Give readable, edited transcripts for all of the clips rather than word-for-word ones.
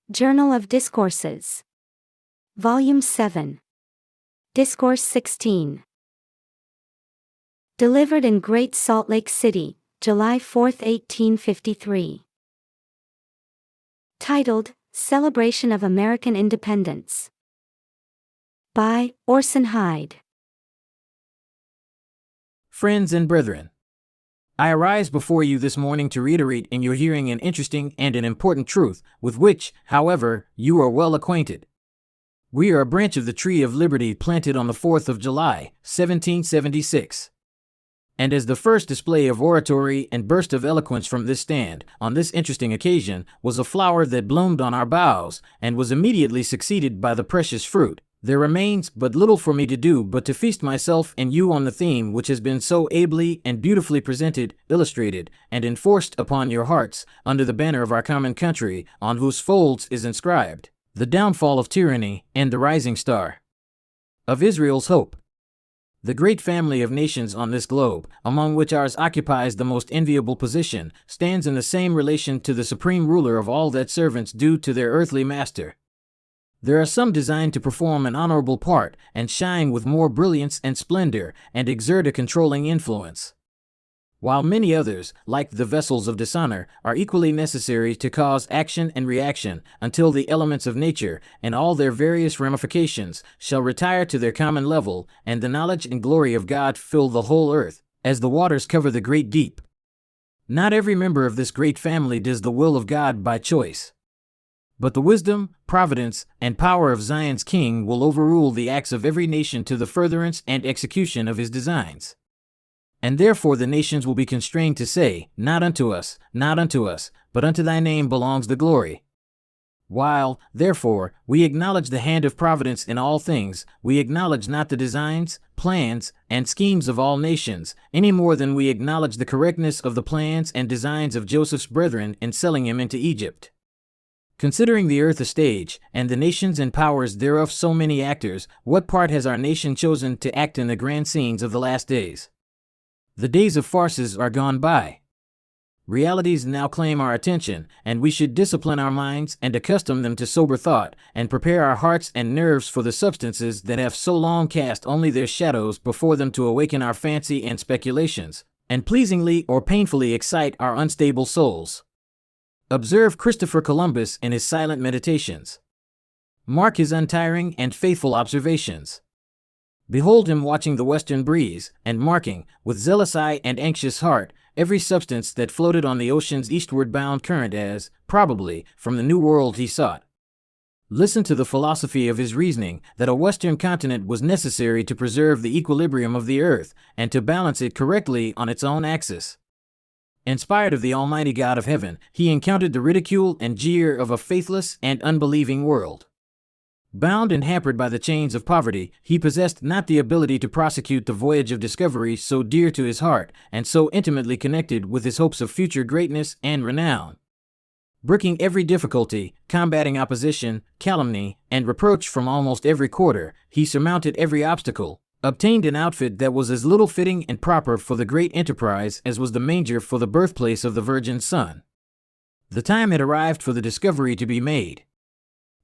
Journal of Discourses. Volume 7. Discourse 16. Delivered in Great Salt Lake City, July 4, 1853. Titled, Celebration of American Independence. By Orson Hyde. Friends and brethren, I arise before you this morning to reiterate in your hearing an interesting and an important truth, with which, however, you are well acquainted. We are a branch of the tree of liberty planted on the 4th of July, 1776. And as the first display of oratory and burst of eloquence from this stand, on this interesting occasion, was a flower that bloomed on our boughs, and was immediately succeeded by the precious fruit, there remains but little for me to do but to feast myself and you on the theme which has been so ably and beautifully presented, illustrated, and enforced upon your hearts, under the banner of our common country, on whose folds is inscribed, the downfall of tyranny, and the rising star of Israel's hope. The great family of nations on this globe, among which ours occupies the most enviable position, stands in the same relation to the supreme ruler of all that servants do to their earthly master. There are some designed to perform an honorable part, and shine with more brilliance and splendor, and exert a controlling influence, while many others, like the vessels of dishonor, are equally necessary to cause action and reaction, until the elements of nature, and all their various ramifications, shall retire to their common level, and the knowledge and glory of God fill the whole earth, as the waters cover the great deep. Not every member of this great family does the will of God by choice, but the wisdom, providence, and power of Zion's King will overrule the acts of every nation to the furtherance and execution of his designs. And therefore the nations will be constrained to say, not unto us, but unto thy name belongs the glory. While, therefore, we acknowledge the hand of providence in all things, we acknowledge not the designs, plans, and schemes of all nations, any more than we acknowledge the correctness of the plans and designs of Joseph's brethren in selling him into Egypt. Considering the earth a stage, and the nations and powers thereof so many actors, what part has our nation chosen to act in the grand scenes of the last days? The days of farces are gone by. Realities now claim our attention, and we should discipline our minds and accustom them to sober thought, and prepare our hearts and nerves for the substances that have so long cast only their shadows before them to awaken our fancy and speculations, and pleasingly or painfully excite our unstable souls. Observe Christopher Columbus in his silent meditations. Mark his untiring and faithful observations. Behold him watching the western breeze, and marking, with zealous eye and anxious heart, every substance that floated on the ocean's eastward bound current as, probably, from the New World he sought. Listen to the philosophy of his reasoning that a western continent was necessary to preserve the equilibrium of the earth, and to balance it correctly on its own axis. Inspired of the Almighty God of heaven, he encountered the ridicule and jeer of a faithless and unbelieving world. Bound and hampered by the chains of poverty, he possessed not the ability to prosecute the voyage of discovery so dear to his heart, and so intimately connected with his hopes of future greatness and renown. Brooking every difficulty, combating opposition, calumny, and reproach from almost every quarter, he surmounted every obstacle, obtained an outfit that was as little fitting and proper for the great enterprise as was the manger for the birthplace of the Virgin Son. The time had arrived for the discovery to be made.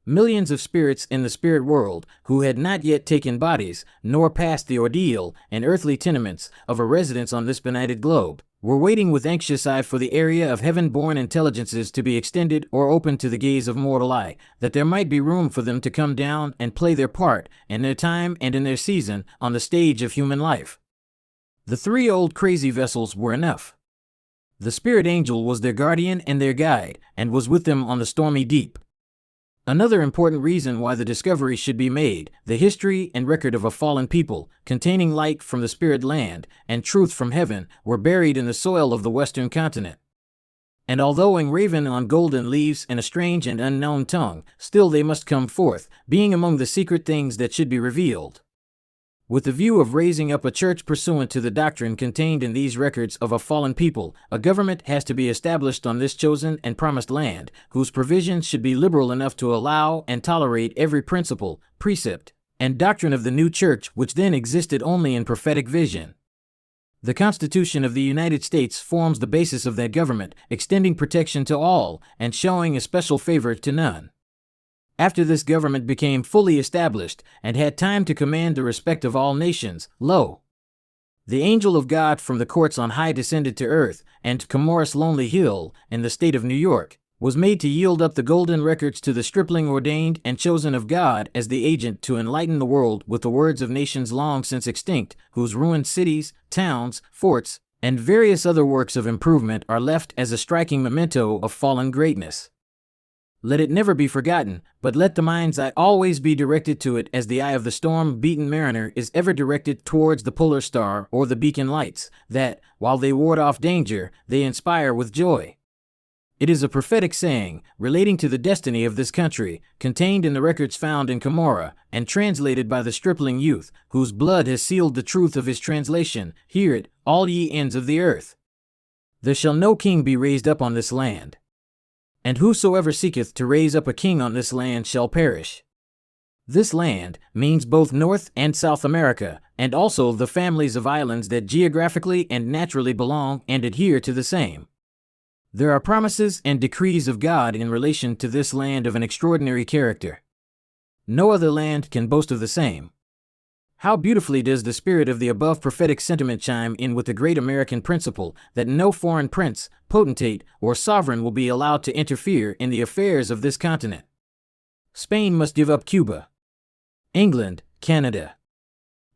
Millions of spirits in the spirit world, who had not yet taken bodies, nor passed the ordeal and earthly tenements of a residence on this benighted globe, were waiting with anxious eye for the area of heaven-born intelligences to be extended or opened to the gaze of mortal eye, that there might be room for them to come down and play their part, in their time and in their season, on the stage of human life. The three old crazy vessels were enough. The spirit angel was their guardian and their guide, and was with them on the stormy deep. Another important reason why the discovery should be made, the history and record of a fallen people, containing light from the spirit land, and truth from heaven, were buried in the soil of the western continent. And although engraven on golden leaves in a strange and unknown tongue, still they must come forth, being among the secret things that should be revealed. With the view of raising up a church pursuant to the doctrine contained in these records of a fallen people, a government has to be established on this chosen and promised land, whose provisions should be liberal enough to allow and tolerate every principle, precept, and doctrine of the new church which then existed only in prophetic vision. The Constitution of the United States forms the basis of that government, extending protection to all, and showing especial favor to none. After this government became fully established and had time to command the respect of all nations, lo! The angel of God from the courts on high descended to earth, and Camorra's lonely hill, in the state of New York, was made to yield up the golden records to the stripling ordained and chosen of God as the agent to enlighten the world with the words of nations long since extinct, whose ruined cities, towns, forts, and various other works of improvement are left as a striking memento of fallen greatness. Let it never be forgotten, but let the mind's eye always be directed to it as the eye of the storm-beaten mariner is ever directed towards the polar star or the beacon lights, that, while they ward off danger, they inspire with joy. It is a prophetic saying, relating to the destiny of this country, contained in the records found in Camorra, and translated by the stripling youth, whose blood has sealed the truth of his translation. Hear it, all ye ends of the earth. There shall no king be raised up on this land. And whosoever seeketh to raise up a king on this land shall perish. This land means both North and South America, and also the families of islands that geographically and naturally belong and adhere to the same. There are promises and decrees of God in relation to this land of an extraordinary character. No other land can boast of the same. How beautifully does the spirit of the above prophetic sentiment chime in with the great American principle that no foreign prince, potentate, or sovereign will be allowed to interfere in the affairs of this continent. Spain must give up Cuba. England, Canada,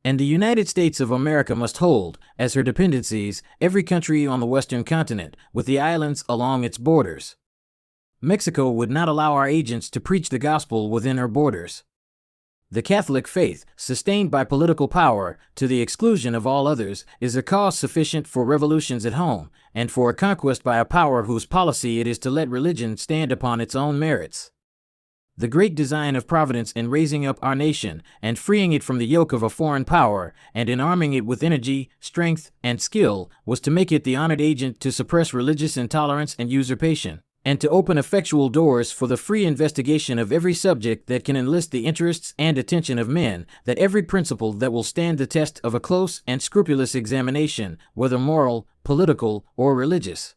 and the United States of America must hold, as her dependencies, every country on the western continent, with the islands along its borders. Mexico would not allow our agents to preach the gospel within her borders. The Catholic faith, sustained by political power, to the exclusion of all others, is a cause sufficient for revolutions at home, and for a conquest by a power whose policy it is to let religion stand upon its own merits. The great design of Providence in raising up our nation, and freeing it from the yoke of a foreign power, and in arming it with energy, strength, and skill, was to make it the honored agent to suppress religious intolerance and usurpation, and to open effectual doors for the free investigation of every subject that can enlist the interests and attention of men, that every principle that will stand the test of a close and scrupulous examination, whether moral, political, or religious,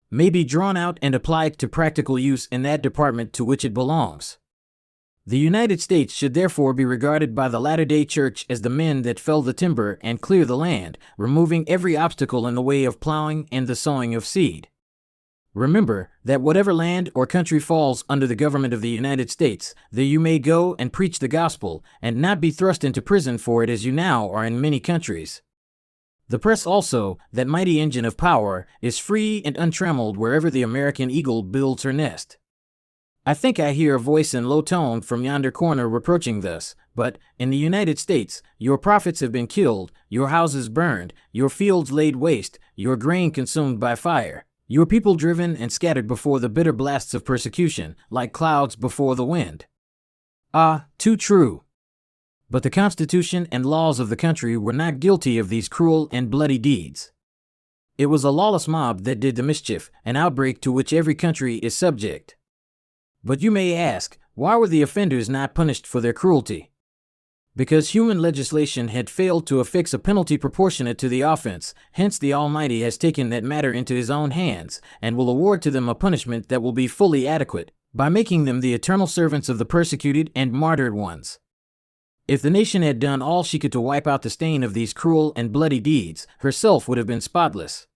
may be drawn out and applied to practical use in that department to which it belongs. The United States should therefore be regarded by the Latter-day Church as the men that fell the timber and clear the land, removing every obstacle in the way of plowing and the sowing of seed. Remember that whatever land or country falls under the government of the United States, there you may go and preach the gospel, and not be thrust into prison for it as you now are in many countries. The press also, that mighty engine of power, is free and untrammeled wherever the American eagle builds her nest. I think I hear a voice in low tone from yonder corner reproaching thus, but, in the United States, your prophets have been killed, your houses burned, your fields laid waste, your grain consumed by fire, your people driven and scattered before the bitter blasts of persecution, like clouds before the wind. Ah, too true! But the Constitution and laws of the country were not guilty of these cruel and bloody deeds. It was a lawless mob that did the mischief, an outbreak to which every country is subject. But you may ask, why were the offenders not punished for their cruelty? Because human legislation had failed to affix a penalty proportionate to the offense, hence the Almighty has taken that matter into His own hands, and will award to them a punishment that will be fully adequate, by making them the eternal servants of the persecuted and martyred ones. If the nation had done all she could to wipe out the stain of these cruel and bloody deeds, herself would have been spotless.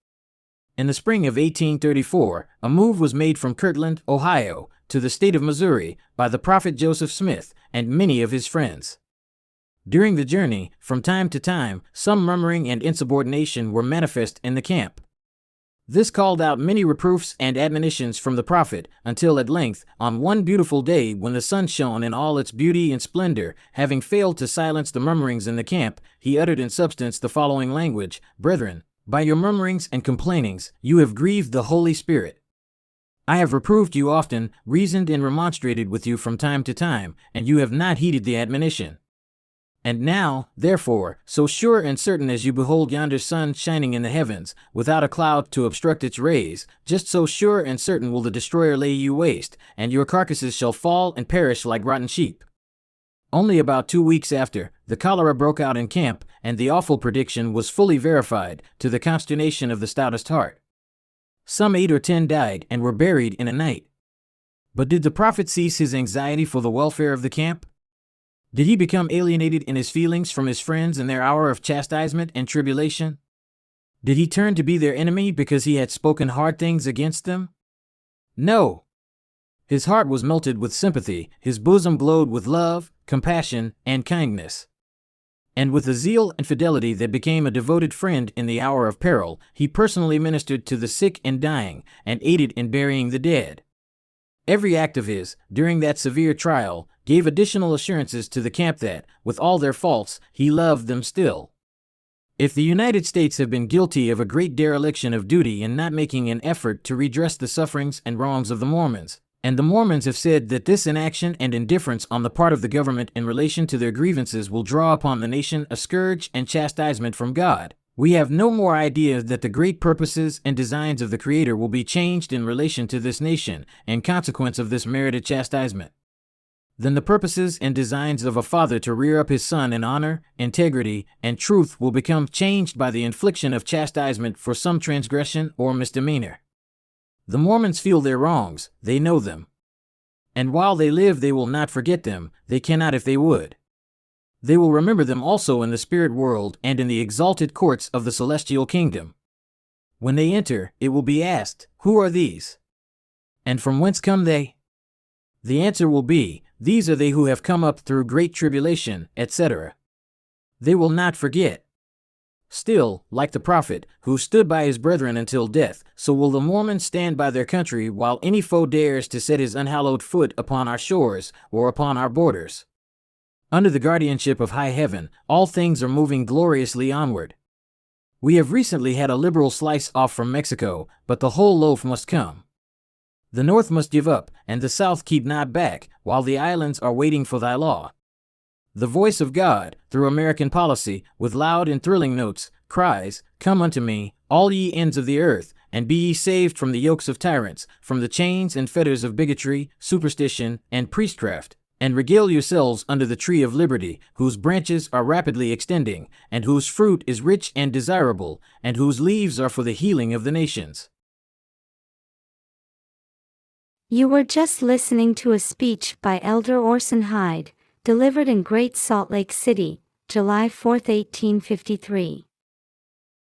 In the spring of 1834, a move was made from Kirtland, Ohio, to the state of Missouri, by the prophet Joseph Smith and many of his friends. During the journey, from time to time, some murmuring and insubordination were manifest in the camp. This called out many reproofs and admonitions from the prophet, until at length, on one beautiful day when the sun shone in all its beauty and splendor, having failed to silence the murmurings in the camp, he uttered in substance the following language: Brethren, by your murmurings and complainings, you have grieved the Holy Spirit. I have reproved you often, reasoned and remonstrated with you from time to time, and you have not heeded the admonition. And now, therefore, so sure and certain as you behold yonder sun shining in the heavens, without a cloud to obstruct its rays, just so sure and certain will the destroyer lay you waste, and your carcasses shall fall and perish like rotten sheep. Only about 2 weeks after, the cholera broke out in camp, and the awful prediction was fully verified, to the consternation of the stoutest heart. Some 8 or 10 died and were buried in a night. But did the prophet cease his anxiety for the welfare of the camp? Did he become alienated in his feelings from his friends in their hour of chastisement and tribulation? Did he turn to be their enemy because he had spoken hard things against them? No. His heart was melted with sympathy, his bosom glowed with love, compassion, and kindness. And with a zeal and fidelity that became a devoted friend in the hour of peril, he personally ministered to the sick and dying, and aided in burying the dead. Every act of his, during that severe trial, gave additional assurances to the camp that, with all their faults, he loved them still. If the United States have been guilty of a great dereliction of duty in not making an effort to redress the sufferings and wrongs of the Mormons, and the Mormons have said that this inaction and indifference on the part of the government in relation to their grievances will draw upon the nation a scourge and chastisement from God, we have no more idea that the great purposes and designs of the Creator will be changed in relation to this nation, in consequence of this merited chastisement, than the purposes and designs of a father to rear up his son in honor, integrity, and truth will become changed by the infliction of chastisement for some transgression or misdemeanor. The Mormons feel their wrongs, they know them. And while they live they will not forget them, they cannot if they would. They will remember them also in the spirit world and in the exalted courts of the celestial kingdom. When they enter, it will be asked, "Who are these? And from whence come they?" The answer will be, "These are they who have come up through great tribulation," etc. They will not forget. Still, like the prophet, who stood by his brethren until death, so will the Mormons stand by their country while any foe dares to set his unhallowed foot upon our shores or upon our borders. Under the guardianship of high heaven, all things are moving gloriously onward. We have recently had a liberal slice off from Mexico, but the whole loaf must come. The North must give up, and the South keep not back, while the islands are waiting for thy law. The voice of God, through American policy, with loud and thrilling notes, cries, "Come unto me, all ye ends of the earth, and be ye saved from the yokes of tyrants, from the chains and fetters of bigotry, superstition, and priestcraft, and regale yourselves under the tree of liberty, whose branches are rapidly extending, and whose fruit is rich and desirable, and whose leaves are for the healing of the nations." You were just listening to a speech by Elder Orson Hyde, delivered in Great Salt Lake City, July 4, 1853.